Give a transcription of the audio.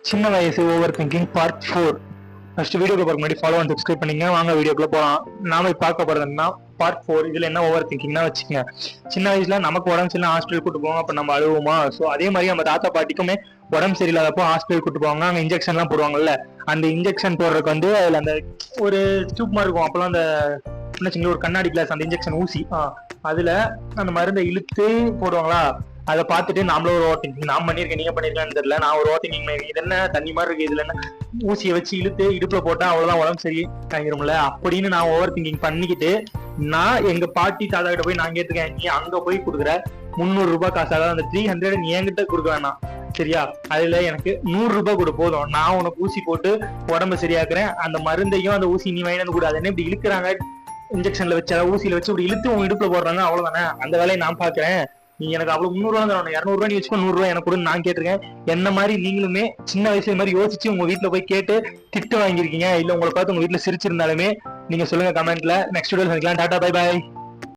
சின்ன வயசு over thinking part 4. First வீடியோக்கு போகிற முன்னாடி ஃபாலோ அண்ட் சப்ஸ்கிரைப் பண்ணிங்க. வாங்க வீடியோக்குள்ள போகலாம். நாம பார்க்க போறதுன்னா பார்ட் 4. இதுல என்ன ஓவர் திங்கிங்னா வச்சுக்கோங்க, சின்ன வயசுல நமக்கு உடம்பு சரியில்லை ஹாஸ்பிட்டல் கூட்டு போவோம், அப்ப நம்ம அழுவோமா? ஸோ அதே மாதிரி நம்ம தாத்தா பாட்டிக்குமே உடம்பு சரியில்லாதப்போ ஹாஸ்பிட்டல் கூட்டு போவாங்க. அங்கே இன்ஜெக்ஷன்லாம் போடுவாங்கல்ல, அந்த இன்ஜெக்ஷன் போடுறதுக்கு வந்து அதில் அந்த ஒரு டியூப் மாதிரி இருக்கும். அப்பெல்லாம் அந்த என்ன ஒரு கண்ணாடி கிளாஸ், அந்த இன்ஜெக்ஷன் ஊசி அதுல அந்த மருந்தை இழுத்து போடுவாங்களா? அதை பார்த்துட்டு நாமளும் ஒரு ஓவர் திங்கிங், நான் பண்ணியிருக்கேன், நீங்க பண்ணிருக்கேன்னு தெரியல, நான் ஒரு ஓவர் திங்கிங், இது என்ன தண்ணி மாதிரி இருக்கு, இதுல என்ன ஊசியை வச்சு இழுத்து இடுப்புல போட்டா அவ்வளவுதான் உடம்பு சரி ஆகிரும்ல அப்படின்னு நான் ஓவர் திங்கிங் பண்ணிக்கிட்டு, நான் எங்க பாட்டி தாத்தா கிட்ட போய் நான் கேட்டிருக்கேன், நீ அங்க போய் கொடுக்குற 300 ரூபாய் காசு, அதாவது அந்த 300 நீ என்கிட்ட கொடுக்க வேணாம் சரியா, அதுல எனக்கு 100 ரூபாய் கொடு போதும், நான் உனக்கு ஊசி போட்டு உடம்பு சரியாக்குறேன், அந்த மருந்தையும் அந்த ஊசி நீ வாங்கினது கூட, அது என்ன இப்படி இழுக்கிறாங்க இன்ஜெக்ஷன்ல வச்சு, ஊசியில வச்சு இப்படி இழுத்து உங்க இடுப்புல போடுறாங்க, அவ்வளவுதானே, அந்த வேலையை நான் பாக்குறேன், நீ எனக்கு அவ்வளவு 300 ரூபா தரணும், 200 ரூபாய் நீ வச்சுக்கோ, 100 ரூபாய் எனக்கு கூட நான் கேட்டிருக்கேன். என்ன மாதிரி நீங்களுமே சின்ன வயசுல மாதிரி யோசிச்சு உங்க வீட்டுல போய் கேட்டு திட்டு வாங்கிருக்கீங்க, இல்ல உங்களை பார்த்து உங்க வீட்டுல சிரிச்சிருந்தாலுமே நீங்க சொல்லுங்க கமெண்ட்ல. நெக்ஸ்ட் வீடியோ சந்திக்கலாம். Tata, bye bye.